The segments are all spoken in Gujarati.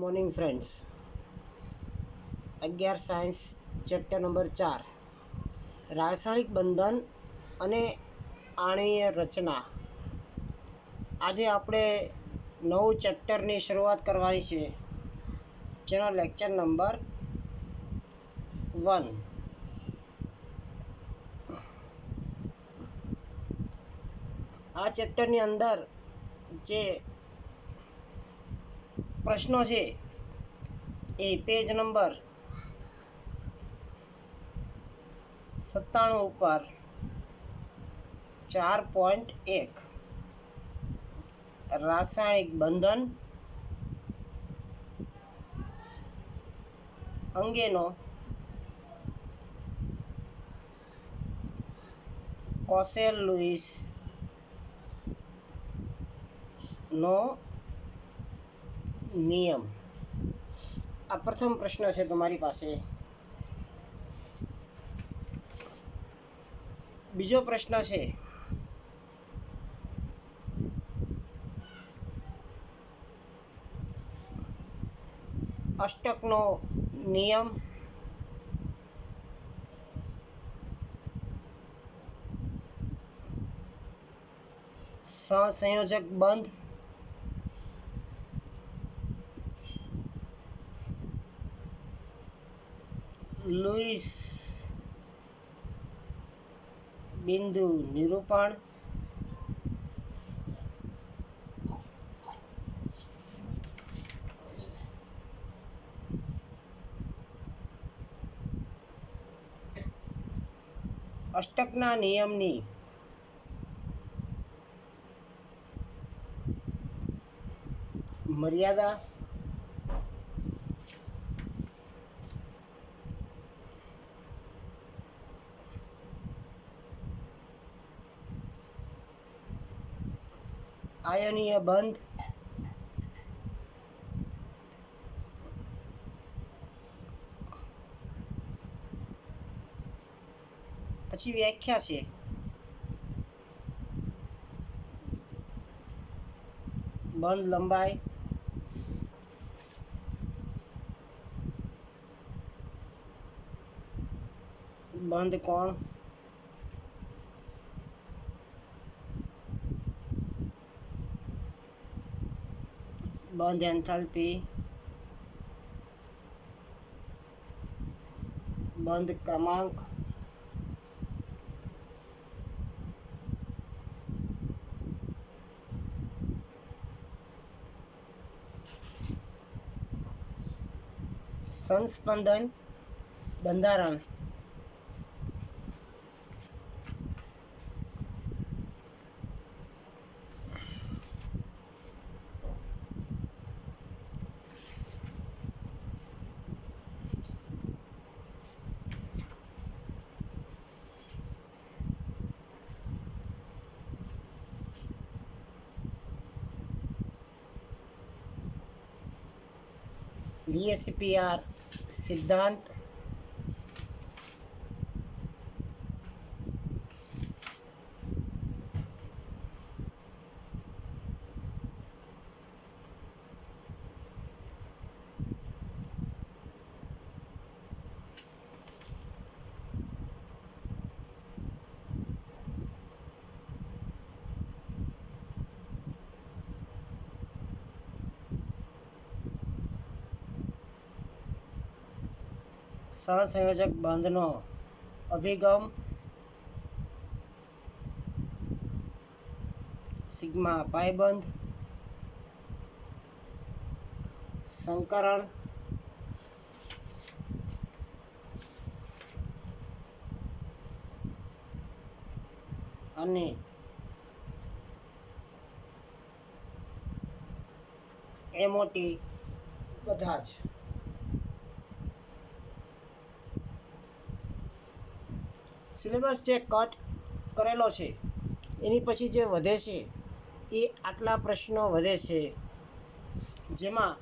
Morning friends. 11 science chapter number 4 રાસાયણિક બંધન અને આણ્વીય રચના. આજે આપણે નવું ચેપ્ટરની શરૂઆત કરવાની છે, જેનો લેક્ચર નંબર 1. આ ચેપ્ટરની અંદર જે પ્રશ્નો છે એ પેજ નંબર 97 ઉપર 4.1 રાસાયણિક બંધન અંગેનો કોસેલ-લુઈસ નો નિયમ. આ પ્રથમ પ્રશ્ન છે તમારી પાસે. બીજો પ્રશ્ન છે, અષ્ટકનો નિયમ. સહસંયોજક બંધ. લુઈસ બિંદુ નિરૂપણ. અષ્ટકના નિયમની મર્યાદા. આયનીય બંધ. પછી વ્યાખ્યા છે. બંધ લંબાઈ. બંધ કોણ. બંધ એન્થાલ્પી. બંધ ક્રમાંક. સંસ્પંદન બંધારણ. VSEPR સિદ્ધાંત. સહસંયોજક બંધનો અભિગમ. સિગ્મા પાય બંધ. સંકરણ. અને એમઓટી બધા જ. સિલેબસ જે કટ કરેલો છે એની પછી જે વધે છે એ આટલા પ્રશ્નો વધે છે, જેમાં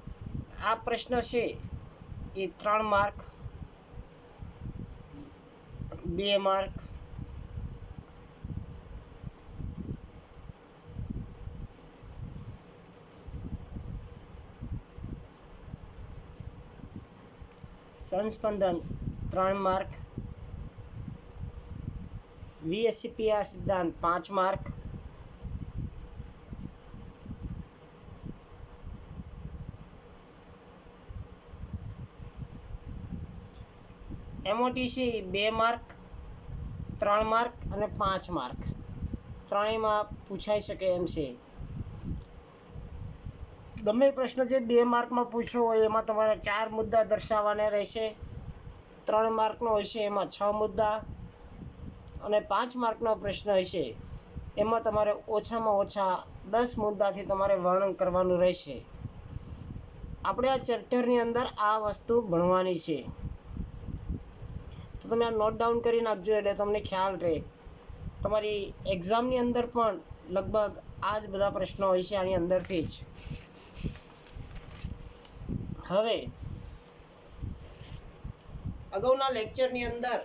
આ પ્રશ્ન છે એ 3 માર્ક, 2 માર્ક, સંસ્પંદન 3 માર્ક, VSCPR સિદ્ધાંત 5 માર્ક, MOTC 2 માર્ક, 3 માર્ક અને 5 માર્ક ત્રણેયમાં પૂછાઈ શકે એમ છે. ગમે પ્રશ્ન જે 2 માર્કમાં પૂછ્યો હોય એમાં તમારે 4 મુદ્દા દર્શાવવાના રહેશે, 3 માર્કનો હશે એમાં 6 મુદ્દા અને 5 માર્કનો પ્રશ્ન હશે એમાં તમારે ઓછામાં ઓછા 10 મુદ્દાથી તમારે વર્ણન કરવાનું રહેશે. આપણે આ ચેપ્ટરની અંદર આ વસ્તુ ભણવાની છે, તો તમે આ નોટ ડાઉન કરી નાખજો એટલે તમને ખ્યાલ રહે. તમારી એક્ઝામની અંદર પણ લગભગ આ જ બધા પ્રશ્નો હોય છે આની અંદરથી જ. હવે અગાઉના લેક્ચરની અંદર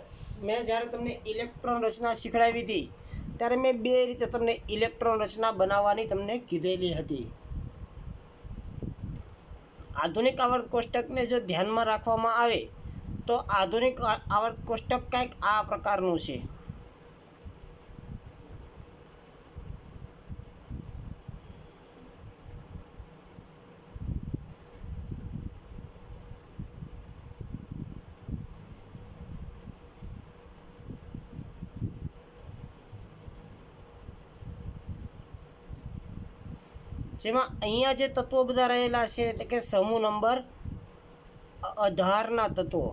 મેં જ્યારે તમને ઇલેક્ટ્રોન રચના શીખડાવી હતી ત્યારે મેં 2 રીતે તમને ઇલેક્ટ્રોન રચના બનાવવાની તમને કીધેલી હતી. આધુનિક આવર્ત કોષ્ટકને જો ધ્યાનમાં રાખવામાં આવે તો આધુનિક આવર્ત કોષ્ટક કંઈક આ પ્રકારનું છે. જેમાં અહીંયા જે તત્વો બધા રહેલા છે એટલે કે સમૂહ નંબર 18ના તત્વો,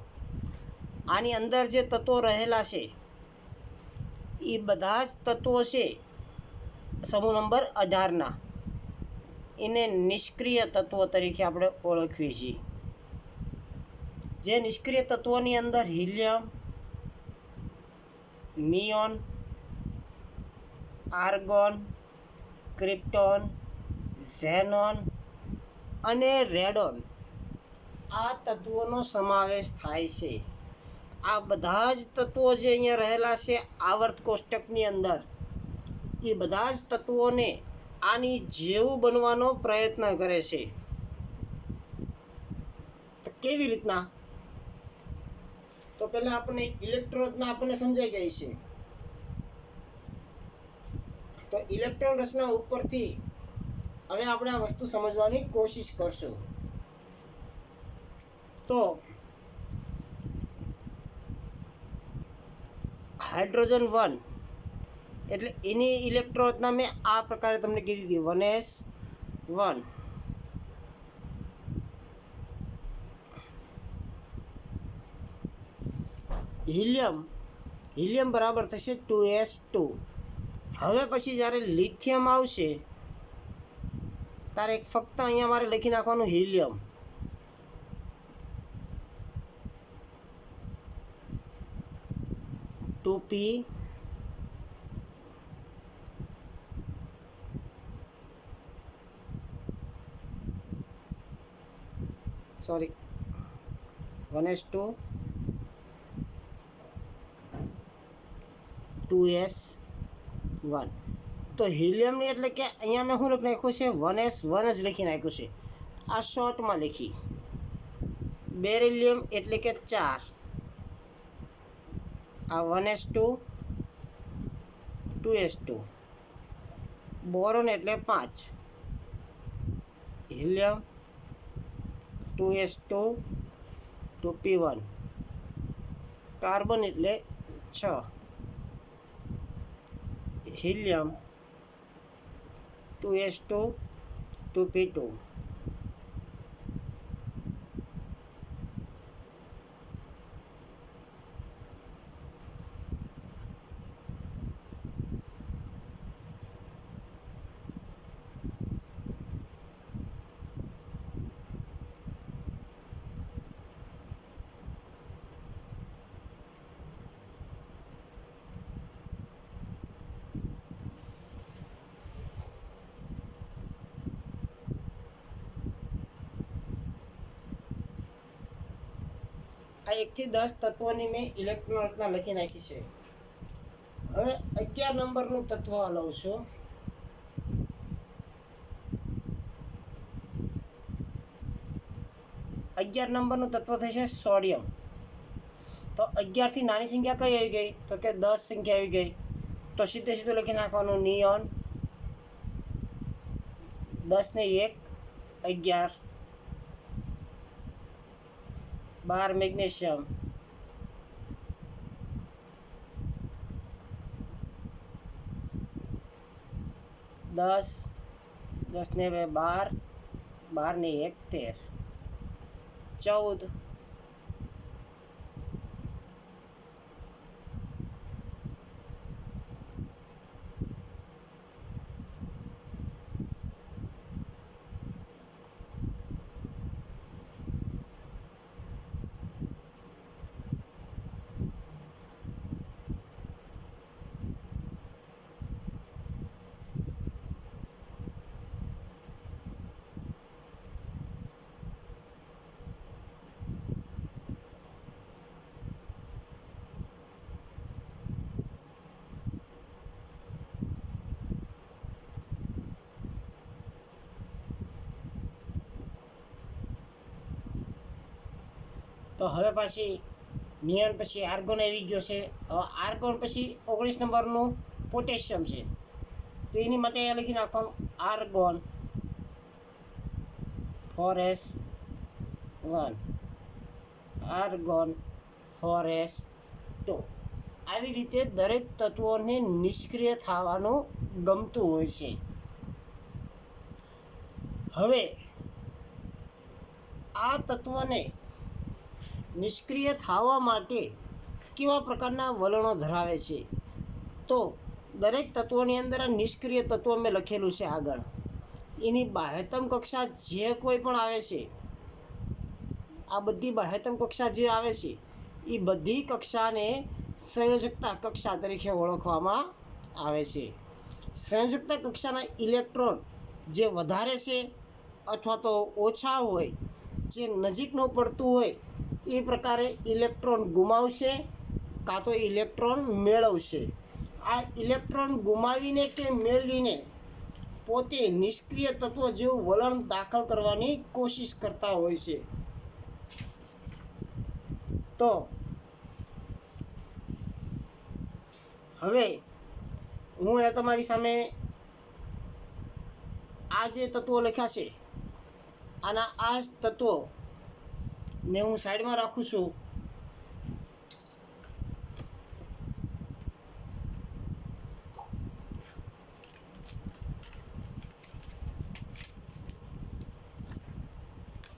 આની અંદર જે તત્વો રહેલા છે એ બધા જ તત્વો છે સમૂહ નંબર 18ના, એને નિષ્ક્રિય તત્વો તરીકે આપણે ઓળખીએ છીએ. જે નિષ્ક્રિય તત્વોની અંદર helium, neon, argon, krypton, xenon અને રેડોન આ તત્વોનો સમાવેશ થાય છે. આ બધા જ તત્વો જે અહીંયા રહેલા છે આવર્ત કોષ્ટકની અંદર, એ બધા જ તત્વોને આની જેવું બનવાનો પ્રયત્ન કરે છે. તો કેવી રીતના? તો પહેલા આપણે ઇલેક્ટ્રોન રચના આપણને સમજાઈ ગઈ છે. તો ઇલેક્ટ્રોન રચના ઉપરથી હવે આપણે આ વસ્તુ સમજવાની કોશિશ કરશું. તો હાઇડ્રોજન 1 એટલે એની ઇલેક્ટ્રોન રચના મેં આ પ્રકારે તમને કીધી હતી, 1s1. હિલિયમ બરાબર થશે 2s2. હવે પછી જ્યારે લિથિયમ આવશે ત્યારે ફક્ત અહીંયા મારે લખી નાખવાનું helium. p sorry 1s2 2s1. તો હિલિયમની એટલે કે અહીંયા મેં શું લખી નાખ્યું છે 1s1 જ લખી નાખ્યું છે, આ શોર્ટમાં લખી. બેરિલિયમ એટલે કે 4, આ 1s2 2s2. બોરોન એટલે 5, હિલિયમ 2s2 2p1. કાર્બન એટલે 6, હિલિયમ 2s2 2p2. આ 1 થી 10 તત્વોની મેં ઇલેક્ટ્રોન રચના લખી નાખી છે. હવે 11 નંબરનું તત્વ લઉં છું. નંબરનું તત્વ થશે સોડિયમ. તો 11 થી નાની સંખ્યા કઈ આવી ગઈ? તો કે 10 સંખ્યા આવી ગઈ. તો સીધે સીધું લખી નાખવાનું નિયોન 10 ને 1 11, 12 મેગ્નેશિયમ, 10 10 ને 2 12, 12 ને 1 13, 14. તો હવે પાછી નિયોન પછી આર્ગોન આવી ગયો છે. આર્ગોન પછી 19 નંબરનું પોટેશિયમ છે. તો એની માટે લખી નાખવાનું આર્ગોન 4s1, આર્ગોન 4s2. આવી રીતે દરેક તત્વોને નિષ્ક્રિય થવાનું ગમતું હોય છે. હવે આ તત્વને નિષ્ક્રિય થવા માટે કેવા પ્રકારના વલણો ધરાવે છે? તો દરેક તત્વોની અંદર આ નિષ્ક્રિય તત્વો મેં લખેલું છે આગળ. એની બાહ્યતમ કક્ષા જે કોઈ પણ આવે છે, આ બધી બાહ્યતમ કક્ષા જે આવે છે એ બધી કક્ષાને સંયોજકતા કક્ષા તરીકે ઓળખવામાં આવે છે. સંયોજકતા કક્ષાના ઇલેક્ટ્રોન જે વધારે છે અથવા તો ઓછા હોય, જે નજીકનું પડતું હોય એ પ્રકારે ઇલેક્ટ્રોન ગુમાવશે કાં તો ઇલેક્ટ્રોન મેળવશે. આ ઇલેક્ટ્રોન ગુમાવીને કે મેળવીને પોતે નિષ્ક્રિય તત્વ જેવું વલણ દાખલ કરવાની કોશિશ કરતા હોય છે. તો હવે હું તમારી સામે આ જે તત્વો લખ્યા છે, આના આ તત્વો ને હું સાઈડમાં રાખું છું.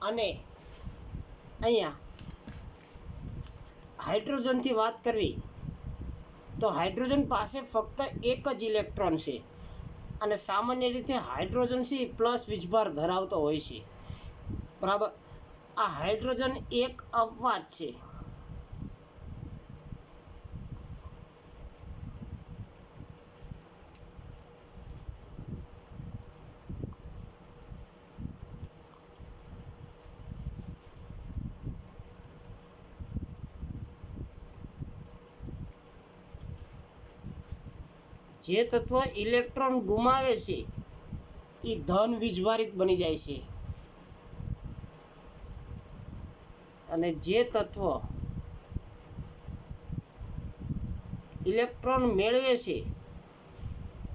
અને અહીંયા હાઇડ્રોજનથી વાત કરવી તો હાઇડ્રોજન પાસે ફક્ત એક જ ઇલેક્ટ્રોન છે અને સામાન્ય રીતે હાઇડ્રોજન છે પ્લસ વીજભાર ધરાવતો હોય છે. બરાબર. આ હાઇડ્રોજન એક અપવાદ છે. જે તત્વ ઇલેક્ટ્રોન ગુમાવે છે એ ધન વીજભારિત બની જાય છે અને જે તત્વ ઇલેક્ટ્રોન મેળવે છે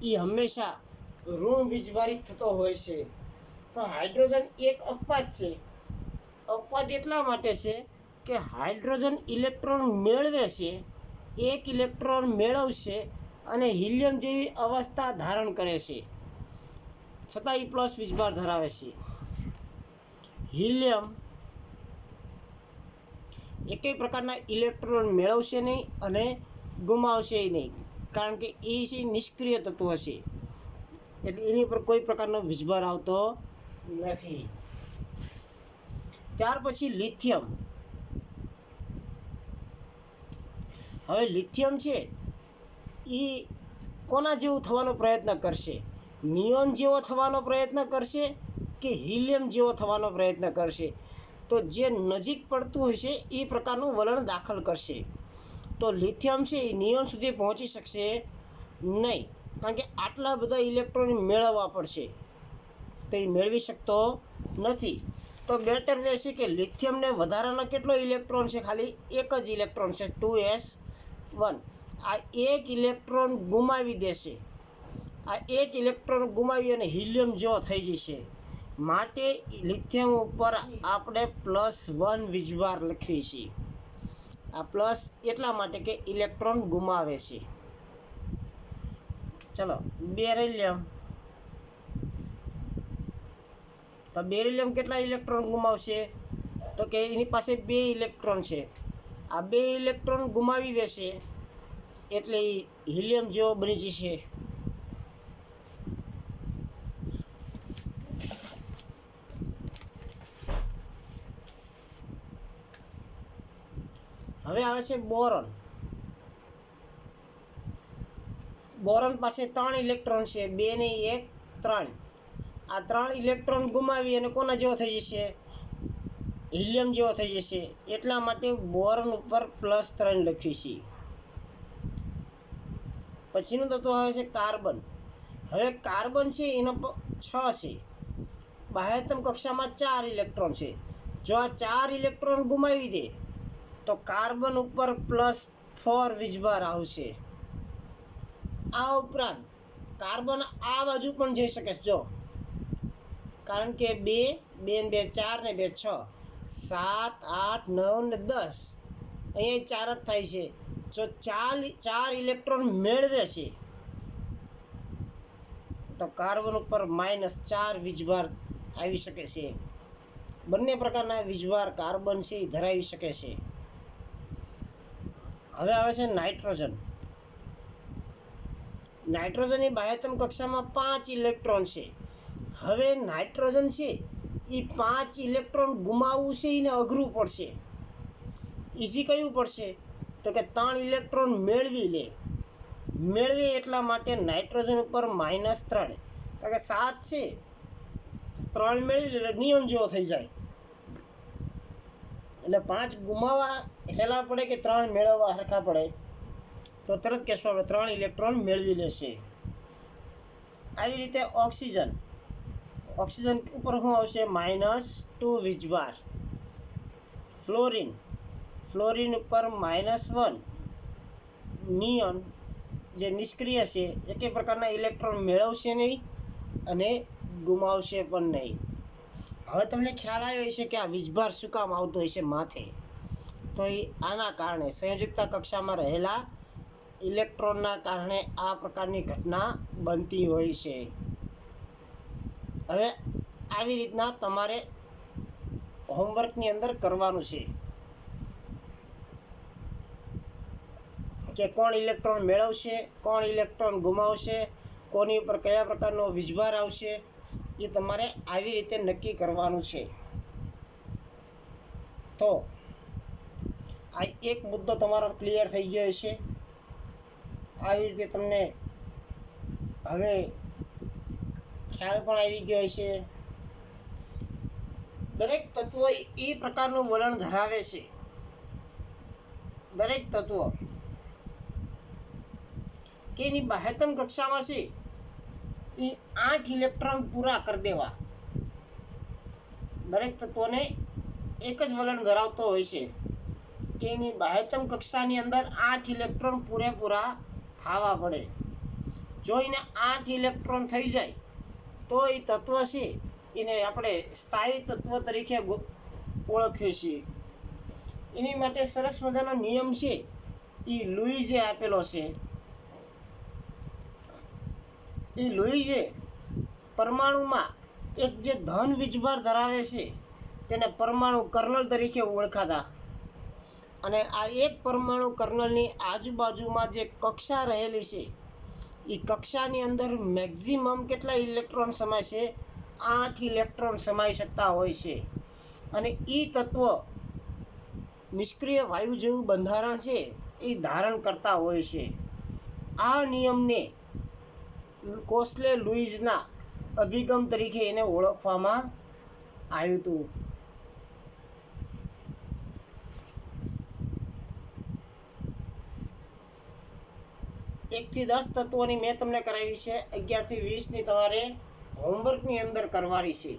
એ હંમેશા ઋણ વીજભારિત થતો હોય છે. તો હાઇડ્રોજન એક અપવાદ છે. અપવાદ એટલા માટે છે કે હાઇડ્રોજન ઇલેક્ટ્રોન મેળવે છે, એક ઇલેક્ટ્રોન મેળવશે અને હિલિયમ જેવી અવસ્થા ધારણ કરે છે, છતાં એ પ્લસ વીજભાર ધરાવે છે. હિલિયમ એકેય પ્રકારના ઇલેક્ટ્રોન મેળવશે નહીં અને ગુમાવશે નહીં, કારણ કે એ છે નિષ્ક્રિય તત્વ છે, એટલે એની પર કોઈ પ્રકારનો વીજભાર આવતો નથી. ત્યાર પછી લિથિયમ. હવે લિથિયમ છે એ કોના જેવું થવાનો પ્રયત્ન કરશે? નિયોન જેવો થવાનો પ્રયત્ન કરશે કે હિલિયમ જેવો થવાનો પ્રયત્ન કરશે? તો જે નજીક પડતું હશે એ પ્રકારનું વલણ દાખલ કરશે. તો લિથિયમ છે એ નિયોન સુધી પહોંચી શકશે નહીં, કારણ કે આટલા બધા ઇલેક્ટ્રોન મેળવવા પડશે, તો એ મેળવી શકતો નથી. તો બેટર વે છે કે લિથિયમને વધારાનો કેટલો ઇલેક્ટ્રોન છે? ખાલી એક જ ઇલેક્ટ્રોન છે, 2s1. આ એક ઇલેક્ટ્રોન ગુમાવી દેશે, આ એક ઇલેક્ટ્રોન ગુમાવી અને હિલિયમ જેવો થઈ જશે. માટે લિથિયમ ઉપર આપણે +1 વીજભાર લખીએ છીએ. આ પ્લસ એટલા માટે કે ઇલેક્ટ્રોન ગુમાવે છે. ચલો, બેરિલિયમ. તો બેરિલિયમ કેટલા ઇલેક્ટ્રોન ગુમાવશે? તો કે એની પાસે 2 ઇલેક્ટ્રોન છે. આ 2 ઇલેક્ટ્રોન ગુમાવી દેશે એટલે હિલિયમ જેવો બની જશે. હવે આવે છે બોરોન. બોરોન પાસે 3 ઇલેક્ટ્રોન છે, 2 ને 1, 3. આ 3 ઇલેક્ટ્રોન ગુમાવી અને કોના જેવો થઈ જશે? હિલિયમ જેવો થઈ જશે. એટલા માટે બોરોન ઉપર +3 લખ્યું છે. પછીનું તત્વ આવે છે કાર્બન. હવે કાર્બન છે એનો 6 છે, બાહ્યતમ કક્ષામાં 4 ઇલેક્ટ્રોન છે. જો આ 4 ઇલેક્ટ્રોન ગુમાવી દે તો કાર્બન ઉપર +4 વીજભાર આવશે. આ ઉપરાંત કાર્બન આ બાજુ પણ જઈ શકે છે. જો, કારણ કે 2 2 2 4 ને 2 6, 7 8 9 ને 10, અહીંયા 4 જ થાય છે. જો 4 ઇલેક્ટ્રોન મેળવે છે તો કાર્બન ઉપર -4 વીજભાર આવી શકે છે. બંને પ્રકારના વીજભાર કાર્બન છે એ ધરાવી શકે છે. હવે આવે છે નાઇટ્રોજન. નાઇટ્રોજનની બાહ્યતમ કક્ષામાં 5 ઇલેક્ટ્રોન છે. હવે નાઇટ્રોજન છે એ 5 ઇલેક્ટ્રોન ગુમાવવું છે એને અઘરું પડશે. ઈઝી કયું પડશે? તો કે 3 ઇલેક્ટ્રોન મેળવે એટલા માટે નાઇટ્રોજન ઉપર -3. તો કે 7 છે, 3 મેળવી લે નિયન જેવો થઈ જાય. એટલે 5 ગુમાવવા હેલા પડે કે 3 મેળવવા હરખા પડે? તો તરત કહેશો આપણે 3 ઇલેક્ટ્રોન મેળવી લેશે. આવી રીતે ઓક્સિજન. ઓક્સિજન ઉપર શું આવશે? -2 વીજભાર. ફ્લોરિન ઉપર -1. નિયોન જે નિષ્ક્રિય છે, એકે પ્રકારના ઇલેક્ટ્રોન મેળવશે નહીં અને ગુમાવશે પણ નહીં. હવે તમને ખ્યાલ આવ્યો હશે કે આ વીજભાર શું કામ આવતો હશે માથે. તો એ આના કારણે સંયોજકતા કક્ષામાં રહેલા ઇલેક્ટ્રોનના કારણે આ પ્રકારની ઘટના બનતી હોય છે. હવે આવી રીતના તમારે હોમવર્કની અંદર કરવાનું છે કે કોણ ઇલેક્ટ્રોન મેળવશે, કોણ ઇલેક્ટ્રોન ગુમાવશે, કોની ઉપર કયા પ્રકારનો વીજભાર આવશે, એ તમારે આવી રીતે નક્કી કરવાનું છે. તો આ એક મુદ્દો તમારો ક્લિયર થઈ ગયો છે. આવી રીતે તમને હવે ખ્યાલ પણ આવી ગયો છે. દરેક તત્વ એ પ્રકારનું વલણ ધરાવે છે. દરેક તત્વ કે એની બાહ્યતમ કક્ષામાં છે એ 8 ઇલેક્ટ્રોન પૂરા કરી દેવા. દરેક તત્વને એક જ વલણ ધરાવતો હોય છે કે એની બાહ્યતમ કક્ષાની અંદર 8 ઇલેક્ટ્રોન પૂરેપૂરા થવા પડે. જો એને 8 ઇલેક્ટ્રોન થઈ જાય તો એ તત્વ છે એને આપણે સ્થાયી તત્વ તરીકે ઓળખીએ છીએ. એની માટે સરસ મજાનો નિયમ છે એ લુઈઝે આપેલો છે. એ લુઈઝે પરમાણુમાં એક જે ધન વીજભાર ધરાવે છે તેને પરમાણુ કર્નલ તરીકે ઓળખાતા. અને આ એક પરમાણુ કર્નલની આજુબાજુમાં જે કક્ષા રહેલી છે એ કક્ષાની અંદર મેક્સિમમ કેટલા ઇલેક્ટ્રોન સમાય છે? 8 ઇલેક્ટ્રોન સમાઈ શકતા હોય છે. અને એ તત્વ નિષ્ક્રિય વાયુ જેવું બંધારણ છે એ ધારણ કરતા હોય છે. આ નિયમને કોસ્લે લુઈઝના અભિગમ તરીકે એને ઓળખવામાં આવ્યું હતું. 1 થી 10 તત્વોની મેં તમને કરાવી છે. 11 થી 20ની તમારે હોમવર્કની અંદર કરવાની છે.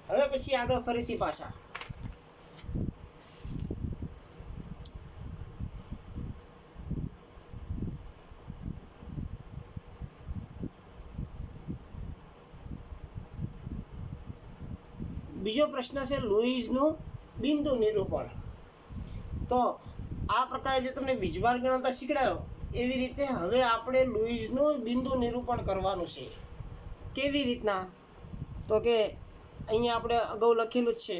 હવે પછી આગળ ફરીથી પાછા બીજો પ્રશ્ન છે લુઈસનું બિંદુ નિરૂપણ. તો આ પ્રકારે જે તમને વીજભાર ગણતર શીખડાયો એવી રીતે હવે આપણે લુઈસનું બિંદુ નિરૂપણ કરવાનું છે. કેવી રીતના? તો કે અહીંયા આપણે અગાઉ લખેલું જ છે.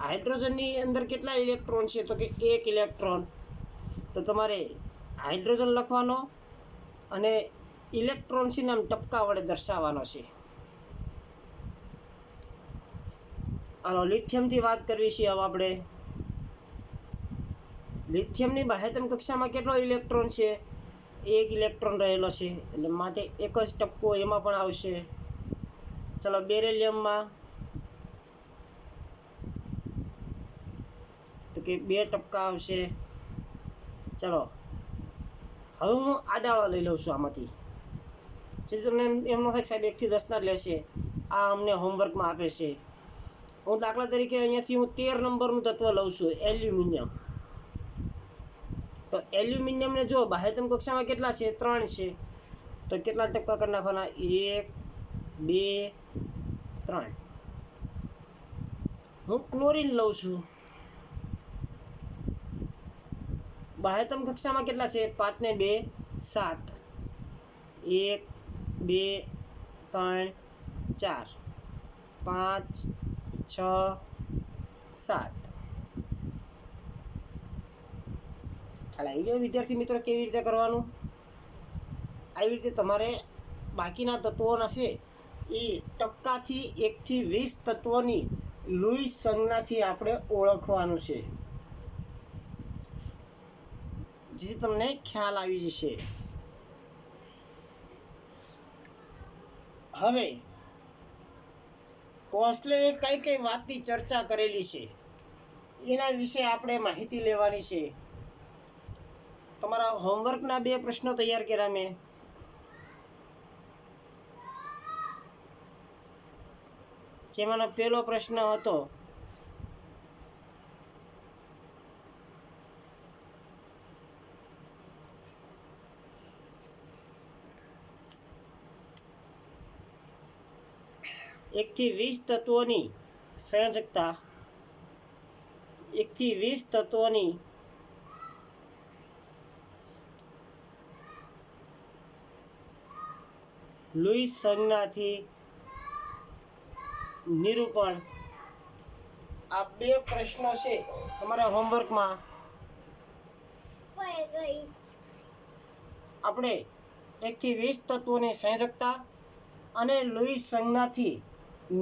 હાઇડ્રોજનની અંદર કેટલા ઇલેક્ટ્રોન છે? તો કે 1 ઇલેક્ટ્રોન. તો તમારે હાઇડ્રોજન લખવાનો અને ઇલેક્ટ્રોન છે નામ ટપકા વડે દર્શાવવાનો છે. હાલો લિથિયમથી વાત કરવી છે. હવે આપણે લિથિયમની બાહ્યતમ કક્ષામાં કેટલો ઇલેક્ટ્રોન છે? 1 ઇલેક્ટ્રોન રહેલો છે, એટલે માટે એક જ ટપકો એમાં પણ આવશે. ચલો બેરિલિયમમાં તો કે 2 ટપકા આવશે. ચલો હવે હું આડાવાળા લઈ લઉં છું આમાંથી, જે તમને એમ ન થાય સાહેબ 1 થી 10 ના લેશે, આ અમને હોમવર્કમાં આપે છે. હું દાખલા તરીકે અહીંયાથી હું 13 નંબરનું તત્વ લઉં છું, એલ્યુમિનિયમ. તો એલ્યુમિનિયમને જો બાહ્યતમ કક્ષામાં કેટલા છે? 3 છે. તો કેટલા ટપકા કરી નાખવાના? 1 2 3. હું ક્લોરીન લઉં છું. બાહ્યતમ કક્ષામાં કેટલા છે? 5 ને 2 7. 1 2 3 4 5 6 7. ખ્યાલ આવી ગયો વિદ્યાર્થી મિત્રો કેવી રીતે કરવાનું? આવી રીતે તમારે બાકીના તત્વોના છે એ ટપકાથી 1 થી 20 તત્વોની લુઈસ સંજ્ઞાથી આપણે ઓળખવાનું છે, જેથી તમને ખ્યાલ આવી જશે. હવે કોસ્ટલે કઈ કઈ વાતની ચર્ચા કરેલી છે એના વિશે આપણે માહિતી લેવાની છે. તમારા હોમવર્કના 2 પ્રશ્નો તૈયાર કર્યા મેં. જેમાંનો પહેલો પ્રશ્ન હતો એક થી 20 તત્વોની સંયોજકતા, 1 થી 20 તત્વોની લુઈસ સંજ્ઞાથી નિરૂપણ. આ 2 પ્રશ્નો છે તમારા હોમવર્કમાં. આપણે 1 થી 20 તત્વોની સંયોજકતા અને લુઈસ સંજ્ઞાથી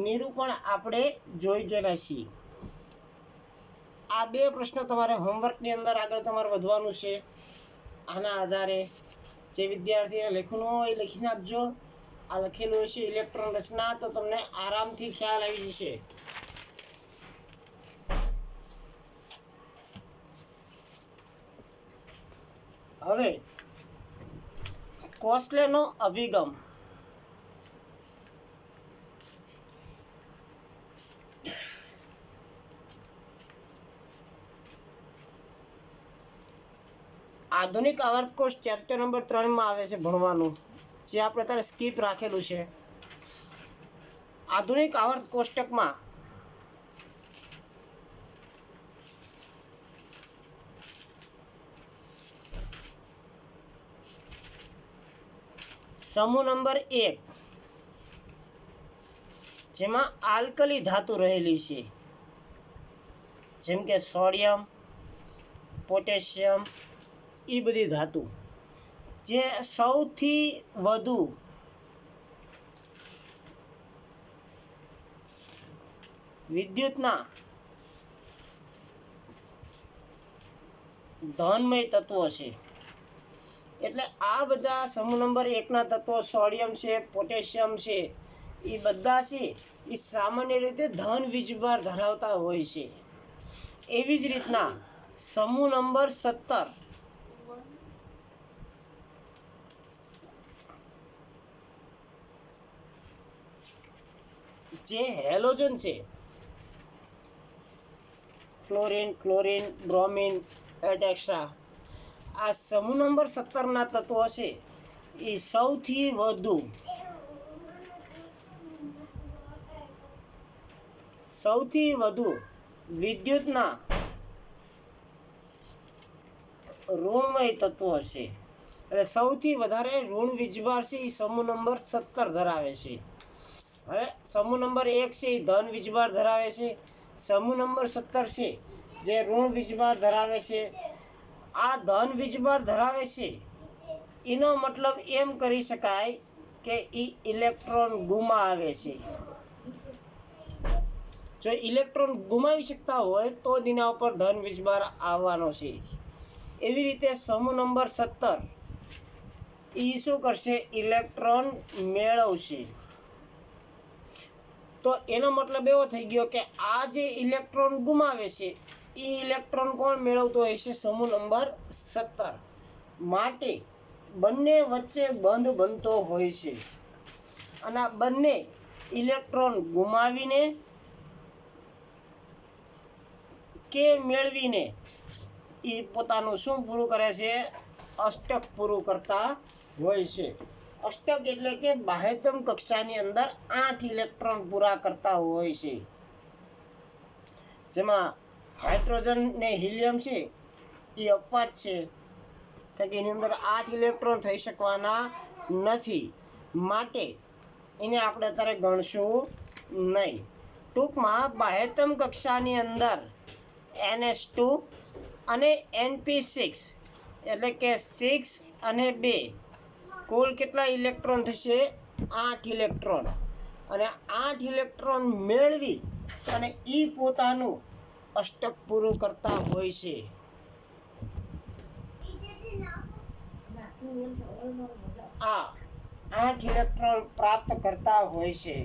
નિરૂપણ આપણે જોઈ ગયેલા છીએ. આ 2 પ્રશ્નો તમારે હોમવર્કની અંદર આગળ તમારે વધવાનું છે. આના આધારે જે વિદ્યાર્થીને લખવાનું હોય લખી નાખજો. આ લખેલું હશે ઇલેક્ટ્રોન રચના, તો તમને આરામથી ખ્યાલ આવી જશે. હવે કોસ્ટલેનો અભિગમ. આધુનિક આવર્તકોષ ચેપ્ટર નંબર 3 માં આવે છે ભણવાનું, જે આપણે અત્યારે સ્કીપ રાખેલું છે. આધુનિક આવર્ત કોષ્ટકમાં સમૂહ નંબર 1, જેમાં આલ્કલી ધાતુ રહેલી છે, જેમ કે સોડિયમ, પોટેશિયમ, એ બધી ધાતુ જે સૌથી વધુ વિદ્યુતના ધનમય તત્વો છે. એટલે આ બધા સમૂહ નંબર 1 ના તત્વો સોડિયમ છે, પોટેશિયમ છે, એ બધા છે એ સામાન્ય રીતે ધન વીજભાર ધરાવતા હોય છે. એવી જ રીતના સમૂહ નંબર 17 જે હેલોજન છે ફ્લોરિન, ક્લોરિન, બ્રોમિન, એટેક્સ્ટ્રા. આ સમૂહ નંબર 17 ના તત્વો છે એ સૌથી વધુ વિદ્યુતના ઋણમય તત્વો છે. એટલે સૌથી વધારે ઋણ વીજભાર છે એ સમૂહ નંબર 17 ધરાવે છે. હવે સમૂહ નંબર 1 છે એ ધન વીજભાર ધરાવે છે. સમૂહ નંબર 17 છે જે ઋણ વીજભાર ધરાવે છે. આ ધન વીજભાર ધરાવે છે એનો મતલબ એમ કરી શકાય કે એ ઇલેક્ટ્રોન ગુમાવે છે. જો ઇલેક્ટ્રોન ગુમાવી શકતા હોય તો જ એના ઉપર ધન વીજભાર આવવાનો છે. એવી રીતે સમૂહ નંબર 17 એ શું કરશે? ઇલેક્ટ્રોન મેળવશે. તો એનો મતલબ એવો થઈ ગયો કે આ જે ઇલેક્ટ્રોન ગુમાવે છે એ ઇલેક્ટ્રોન કોણ મેળવતો હોય છે? સમૂહ નંબર 17. માટે બંને વચ્ચે બંધ બનતો હોય છે અને આ બંને ઇલેક્ટ્રોન ગુમાવીને કે મેળવીને એ પોતાનું શું પૂરું કરે છે? અષ્ટક પૂરું કરતા હોય છે. અષ્ટક એટલે કે બાહ્યતમ કક્ષાની અંદર 8 ઇલેક્ટ્રોન પૂરા કરતા હોય છે. જેમાં હાઇડ્રોજન ને હિલિયમ છે એ અપવાદ છે કારણ કે એની અંદર 8 ઇલેક્ટ્રોન થઈ શકવાના નથી. માટે એને આપણે અત્યારે ગણશું નહીં. ટૂંકમાં બાહ્યતમ કક્ષાની અંદર NH2 અને NP6 એટલે કે 6 અને 2 કુલ કેટલા ઇલેક્ટ્રોન થશે? 8 ઇલેક્ટ્રોન. અને 8 ઇલેક્ટ્રોન મેળવી અને એ પોતાનું અષ્ટક પૂરું કરતા હોય છે. આ 8 ઇલેક્ટ્રોન પ્રાપ્ત કરતા હોય છે.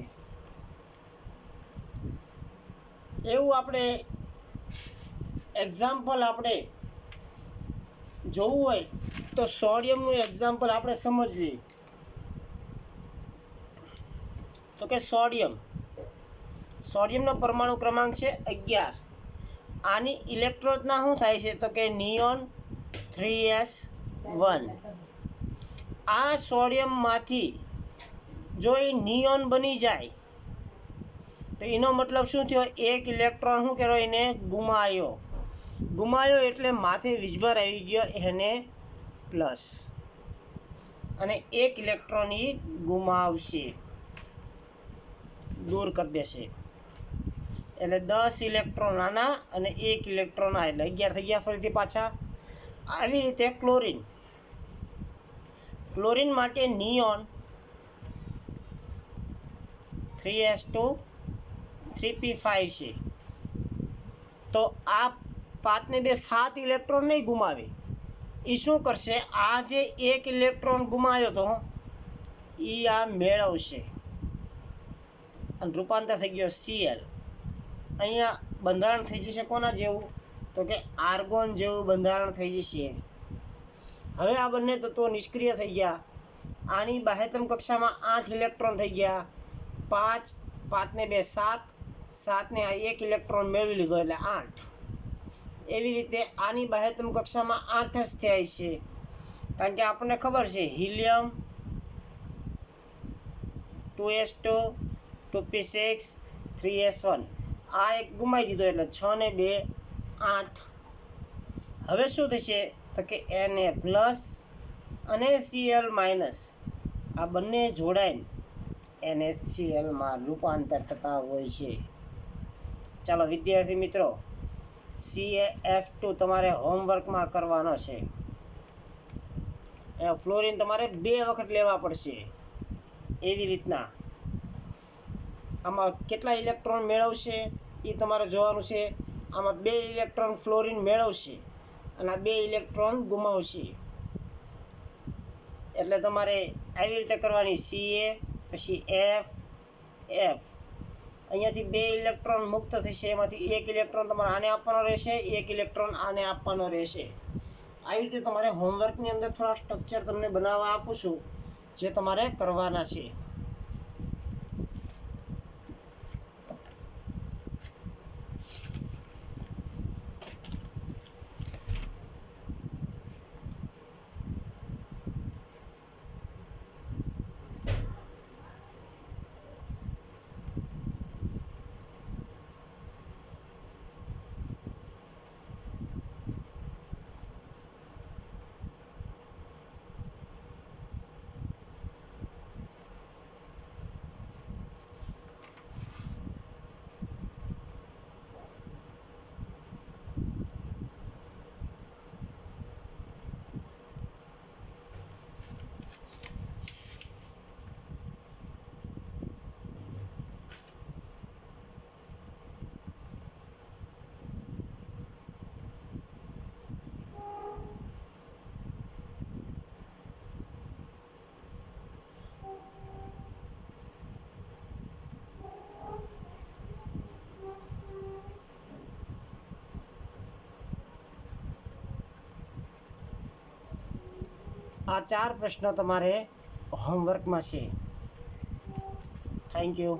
એવું આપણે એક્ઝામ્પલ આપણે જોવું હોય તો સોડિયમનું એક્ઝામ્પલ આપણે સમજીએ. તો કે સોડિયમનો પરમાણુ ક્રમાંક છે 11. આની ઇલેક્ટ્રોનના શું થાય છે? તો કે નિયોન 3s1. આ સોડિયમમાંથી જો એ નિયોન બની જાય તો એનો મતલબ શું થયો? એક ઇલેક્ટ્રોન શું કહેવાય? એને ગુમાયો એટલે માથે વીજભાર આવી ગયો એને પ્લસ અને એક ઇલેક્ટ્રોન એ ગુમાવશે, દૂર કરી દેશે. એટલે 10 ઇલેક્ટ્રોન આના અને 1 ઇલેક્ટ્રોન આ એટલે 11 થઈ ગયા ફરીથી પાછા. આવી રીતે ક્લોરીન માટે નિયોન 3s2 3p5 છે. તો આ 5 ને 2 7 ઇલેક્ટ્રોન નહીં ગુમાવે. એ શું કરશે? આ જે એક ઇલેક્ટ્રોન ગુમાવ્યો હતો એ આ મેળવશે અને રૂપાંતર થઈ ગયો Cl. અહીંયા બંધારણ થઈ જશે કોના જેવું? તો કે આર્ગોન જેવું બંધારણ થઈ જશે. હવે આ બંને તત્વો નિષ્ક્રિય થઈ ગયા. આની બાહ્યતમ કક્ષામાં 8 ઇલેક્ટ્રોન થઈ ગયા. 5 ને 2 7, 7 ને 1 ઇલેક્ટ્રોન મેળવી લીધો એટલે 8. એવી રીતે આની બાહ્યતમ કક્ષામાં 8 જ થાય છે કારણ કે આપણને ખબર છે હિલિયમ 2s2 2p6 3s1 આ એક ગુમાવી દીધો એટલે 6 ને 2 8. હવે શું થશે? તો કે Na પ્લસ અને Cl માઇનસ આ બંને જોડાઈને NaCl માં રૂપાંતર થતા હોય છે. ચાલો વિદ્યાર્થી મિત્રો, CaF2 તમારે હોમવર્કમાં કરવાનો છે. ફ્લોરિન તમારે 2 વખત લેવા પડશે. એવી રીતના આમાં કેટલા ઇલેક્ટ્રોન મેળવશે એ તમારે જોવાનું છે. આમાં 2 ઇલેક્ટ્રોન ફ્લોરિન મેળવશે અને 2 ઇલેક્ટ્રોન ગુમાવશે. એટલે તમારે આવી રીતે કરવાની Ca પછી F. અહીંયાથી 2 ઇલેક્ટ્રોન મુક્ત થશે. એમાંથી 1 ઇલેક્ટ્રોન તમારે આને આપવાનો રહેશે, 1 ઇલેક્ટ્રોન આને આપવાનો રહેશે. આવી રીતે તમારે હોમવર્કની અંદર થોડા સ્ટ્રક્ચર તમને બનાવવા આપું છું જે તમારે કરવાના છે. આ 4 પ્રશ્નો તમારે હોમવર્કમાં છે. Thank you.